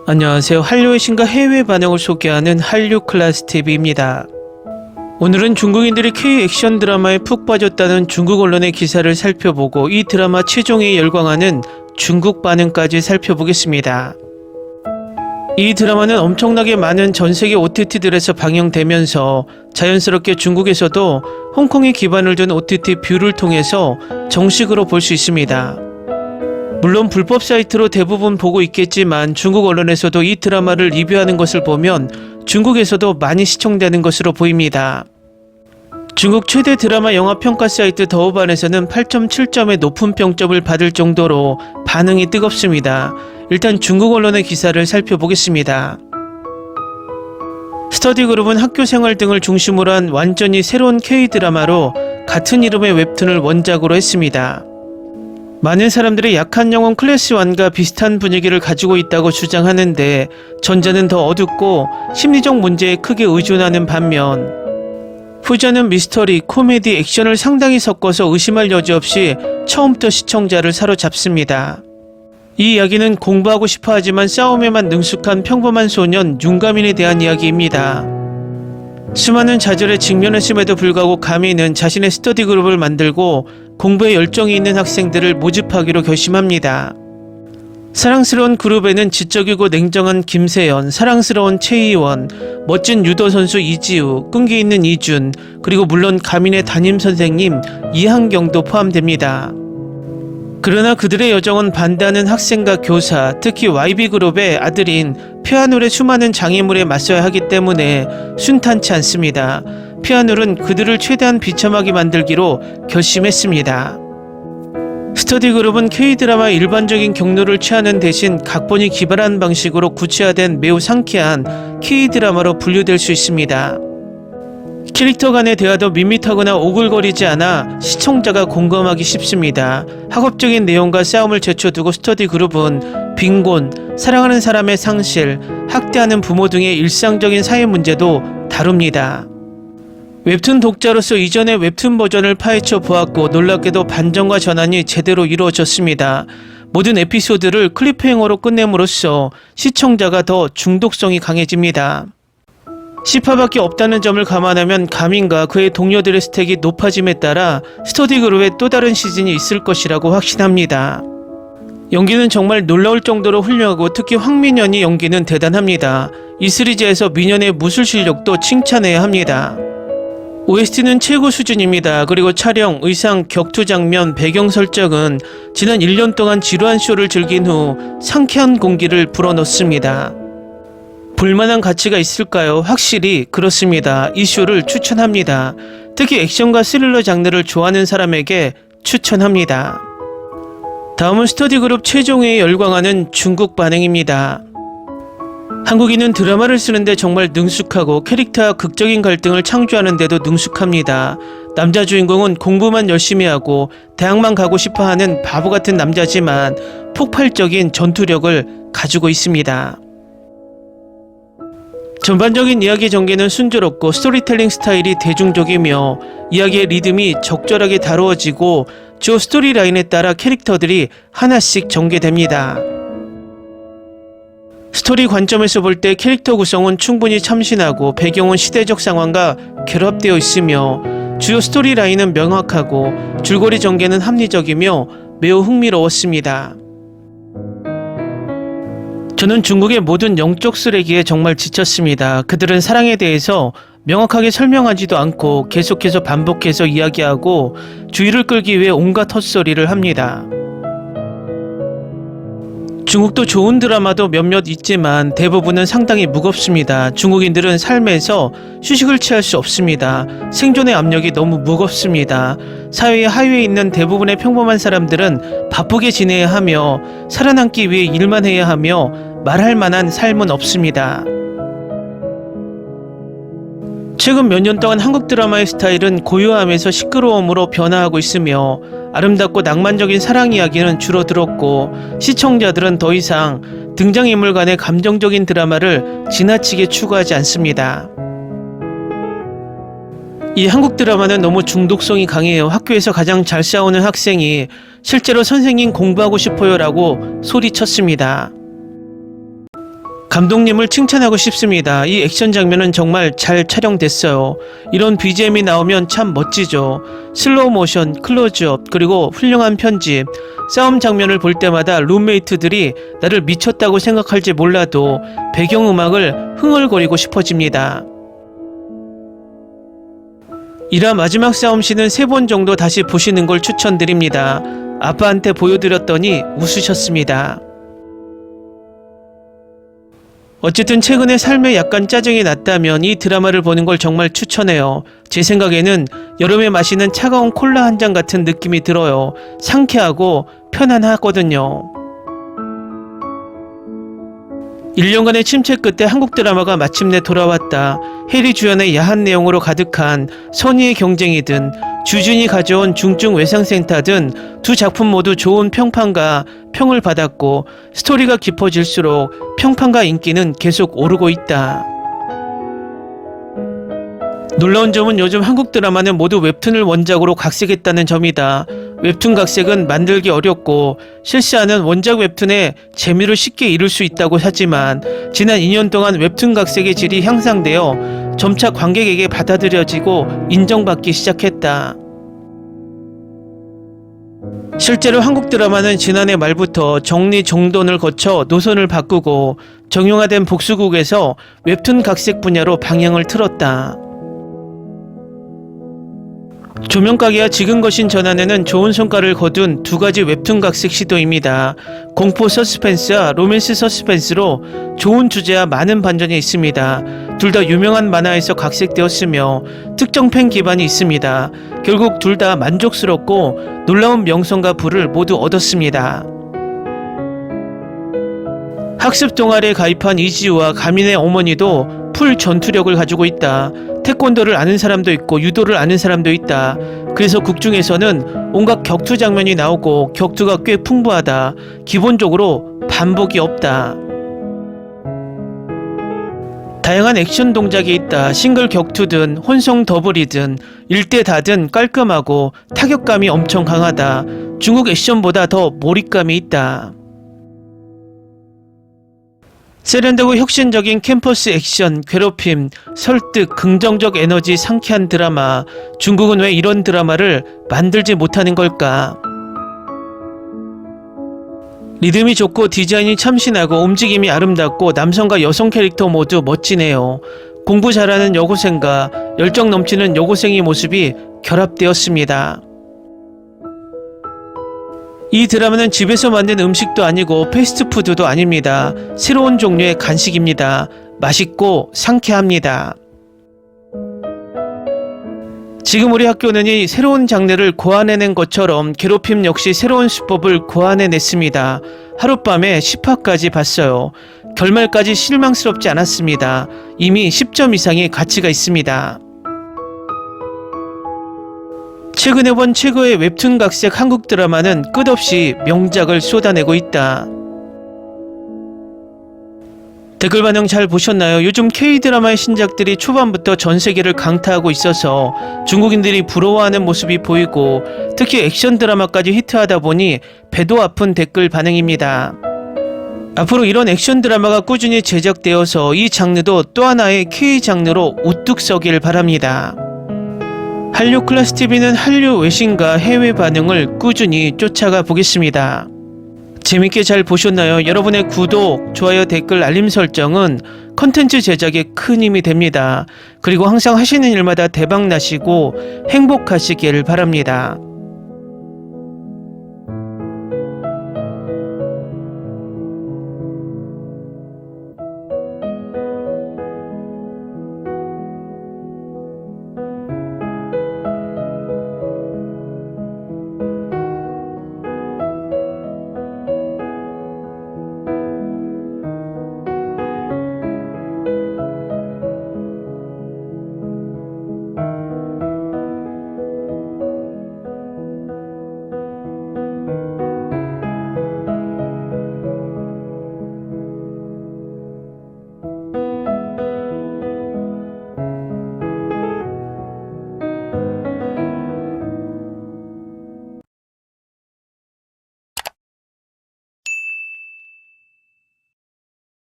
안녕하세요. 한류의 신과 해외 반응을 소개하는 한류클래스TV입니다. 오늘은 중국인들이 K-액션 드라마에 푹 빠졌다는 중국 언론의 기사를 살펴보고 이 드라마 최종회에 열광하는 중국 반응까지 살펴보겠습니다. 이 드라마는 엄청나게 많은 전세계 OTT들에서 방영되면서 자연스럽게 중국에서도 홍콩에 기반을 둔 OTT 뷰를 통해서 정식으로 볼 수 있습니다. 물론 불법 사이트로 대부분 보고 있겠지만 중국 언론에서도 이 드라마를 리뷰하는 것을 보면 중국에서도 많이 시청되는 것으로 보입니다. 중국 최대 드라마 영화 평가 사이트 더우반에서는 8.7점의 높은 평점을 받을 정도로 반응이 뜨겁습니다. 일단 중국 언론의 기사를 살펴보겠습니다. 스터디그룹은 학교 생활 등을 중심으로 한 완전히 새로운 K-드라마로 같은 이름의 웹툰을 원작으로 했습니다. 많은 사람들이 약한 영혼 클래스1과 비슷한 분위기를 가지고 있다고 주장하는데 전자는 더 어둡고 심리적 문제에 크게 의존하는 반면 후자는 미스터리, 코미디, 액션을 상당히 섞어서 의심할 여지 없이 처음부터 시청자를 사로잡습니다. 이 이야기는 공부하고 싶어 하지만 싸움에만 능숙한 평범한 소년 윤가민에 대한 이야기입니다. 수많은 좌절에 직면했음에도 불구하고 가민은 자신의 스터디 그룹을 만들고 공부에 열정이 있는 학생들을 모집하기로 결심합니다. 사랑스러운 그룹에는 지적이고 냉정한 김세연, 사랑스러운 최희원, 멋진 유도 선수 이지우, 끈기 있는 이준, 그리고 물론 가민의 담임선생님 이한경도 포함됩니다. 그러나 그들의 여정은 반대하는 학생과 교사, 특히 YB그룹의 아들인 폐하눌의 수많은 장애물에 맞서야 하기 때문에 순탄치 않습니다. 폐하눌은 그들을 최대한 비참하게 만들기로 결심했습니다. 스터디그룹은 K-드라마의 일반적인 경로를 취하는 대신 각본이 기발한 방식으로 구체화된 매우 상쾌한 K-드라마로 분류될 수 있습니다. 캐릭터 간의 대화도 밋밋하거나 오글거리지 않아 시청자가 공감하기 쉽습니다. 학업적인 내용과 싸움을 제쳐두고 스터디 그룹은 빈곤, 사랑하는 사람의 상실, 학대하는 부모 등의 일상적인 사회 문제도 다룹니다. 웹툰 독자로서 이전의 웹툰 버전을 파헤쳐 보았고 놀랍게도 반전과 전환이 제대로 이루어졌습니다. 모든 에피소드를 클리프행어로 끝냄으로써 시청자가 더 중독성이 강해집니다. 10화밖에 없다는 점을 감안하면 가민과 그의 동료들의 스택이 높아짐에 따라 스터디그룹에 또 다른 시즌이 있을 것이라고 확신합니다. 연기는 정말 놀라울 정도로 훌륭하고 특히 황민현이 연기는 대단합니다. 이 시리즈에서 민현의 무술 실력도 칭찬해야 합니다. OST는 최고 수준입니다. 그리고 촬영, 의상, 격투 장면, 배경 설정은 지난 1년 동안 지루한 쇼를 즐긴 후 상쾌한 공기를 불어넣습니다. 볼만한 가치가 있을까요? 확실히 그렇습니다. 이 쇼를 추천합니다. 특히 액션과 스릴러 장르를 좋아하는 사람에게 추천합니다. 다음은 스터디그룹 최종회에 열광하는 중국 반응입니다. 한국인은 드라마를 쓰는데 정말 능숙하고 캐릭터와 극적인 갈등을 창조하는 데도 능숙합니다. 남자 주인공은 공부만 열심히 하고 대학만 가고 싶어하는 바보같은 남자지만 폭발적인 전투력을 가지고 있습니다. 전반적인 이야기 전개는 순조롭고 스토리텔링 스타일이 대중적이며 이야기의 리듬이 적절하게 다루어지고 주 스토리라인에 따라 캐릭터들이 하나씩 전개됩니다. 스토리 관점에서 볼 때 캐릭터 구성은 충분히 참신하고 배경은 시대적 상황과 결합되어 있으며 주요 스토리 라인은 명확하고 줄거리 전개는 합리적이며 매우 흥미로웠습니다. 저는 중국의 모든 영적 쓰레기에 정말 지쳤습니다. 그들은 사랑에 대해서 명확하게 설명하지도 않고 계속해서 반복해서 이야기하고 주의를 끌기 위해 온갖 헛소리를 합니다. 중국도 좋은 드라마도 몇몇 있지만 대부분은 상당히 무겁습니다. 중국인들은 삶에서 휴식을 취할 수 없습니다. 생존의 압력이 너무 무겁습니다. 사회의 하위에 있는 대부분의 평범한 사람들은 바쁘게 지내야 하며 살아남기 위해 일만 해야 하며 말할 만한 삶은 없습니다. 최근 몇 년 동안 한국 드라마의 스타일은 고요함에서 시끄러움으로 변화하고 있으며 아름답고 낭만적인 사랑 이야기는 줄어들었고 시청자들은 더 이상 등장인물 간의 감정적인 드라마를 지나치게 추구하지 않습니다. 이 한국 드라마는 너무 중독성이 강해요. 학교에서 가장 잘 싸우는 학생이 실제로 선생님 공부하고 싶어요 라고 소리쳤습니다. 감독님을 칭찬하고 싶습니다. 이 액션 장면은 정말 잘 촬영됐어요. 이런 BGM이 나오면 참 멋지죠. 슬로우 모션, 클로즈업, 그리고 훌륭한 편집. 싸움 장면을 볼 때마다 룸메이트들이 나를 미쳤다고 생각할지 몰라도 배경음악을 흥얼거리고 싶어집니다. 1화 마지막 싸움씬은 3번 정도 다시 보시는 걸 추천드립니다. 아빠한테 보여드렸더니 웃으셨습니다. 어쨌든 최근에 삶에 약간 짜증이 났다면 이 드라마를 보는 걸 정말 추천해요. 제 생각에는 여름에 마시는 차가운 콜라 한 잔 같은 느낌이 들어요. 상쾌하고 편안하거든요. 1년간의 침체 끝에 한국 드라마가 마침내 돌아왔다. 해리 주연의 야한 내용으로 가득한 선의의 경쟁이든 주준이 가져온 중증 외상센터든 두 작품 모두 좋은 평판과 평을 받았고 스토리가 깊어질수록 평판과 인기는 계속 오르고 있다. 놀라운 점은 요즘 한국 드라마는 모두 웹툰을 원작으로 각색했다는 점이다. 웹툰 각색은 만들기 어렵고 실시하는 원작 웹툰의 재미를 쉽게 이룰 수 있다고 하지만 지난 2년 동안 웹툰 각색의 질이 향상되어 점차 관객에게 받아들여지고 인정받기 시작했다. 실제로 한국 드라마는 지난해 말부터 정리정돈을 거쳐 노선을 바꾸고 정형화된 복수국에서 웹툰 각색 분야로 방향을 틀었다. 조명가게와 지금 거신 전환에는 좋은 성과를 거둔 두 가지 웹툰 각색 시도입니다. 공포 서스펜스와 로맨스 서스펜스로 좋은 주제와 많은 반전이 있습니다. 둘 다 유명한 만화에서 각색되었으며 특정 팬 기반이 있습니다. 결국 둘 다 만족스럽고 놀라운 명성과 부를 모두 얻었습니다. 학습 동아리에 가입한 이지우와 가민의 어머니도 풀 전투력을 가지고 있다. 태권도를 아는 사람도 있고 유도를 아는 사람도 있다. 그래서 극 중에서는 온갖 격투 장면이 나오고 격투가 꽤 풍부하다. 기본적으로 반복이 없다. 다양한 액션 동작이 있다. 싱글 격투든 혼성 더블이든 1대 다든 깔끔하고 타격감이 엄청 강하다. 중국 액션보다 더 몰입감이 있다. 세련되고 혁신적인 캠퍼스 액션, 괴롭힘, 설득, 긍정적 에너지, 상쾌한 드라마. 중국은 왜 이런 드라마를 만들지 못하는 걸까? 리듬이 좋고 디자인이 참신하고 움직임이 아름답고 남성과 여성 캐릭터 모두 멋지네요. 공부 잘하는 여고생과 열정 넘치는 여고생의 모습이 결합되었습니다. 이 드라마는 집에서 만든 음식도 아니고 패스트푸드도 아닙니다. 새로운 종류의 간식입니다. 맛있고 상쾌합니다. 지금 우리 학교는 이 새로운 장르를 고안해낸 것처럼 괴롭힘 역시 새로운 수법을 고안해냈습니다. 하룻밤에 10화까지 봤어요. 결말까지 실망스럽지 않았습니다. 이미 10점 이상의 가치가 있습니다. 최근에 본 최고의 웹툰 각색 한국 드라마는 끝없이 명작을 쏟아내고 있다. 댓글 반응 잘 보셨나요? 요즘 K-드라마의 신작들이 초반부터 전 세계를 강타하고 있어서 중국인들이 부러워하는 모습이 보이고 특히 액션 드라마까지 히트하다 보니 배도 아픈 댓글 반응입니다. 앞으로 이런 액션 드라마가 꾸준히 제작되어서 이 장르도 또 하나의 K-장르로 우뚝 서길 바랍니다. 한류 클래스TV는 한류 외신과 해외 반응을 꾸준히 쫓아가 보겠습니다. 재밌게 잘 보셨나요? 여러분의 구독, 좋아요, 댓글, 알림 설정은 컨텐츠 제작에 큰 힘이 됩니다. 그리고 항상 하시는 일마다 대박 나시고 행복하시길 바랍니다.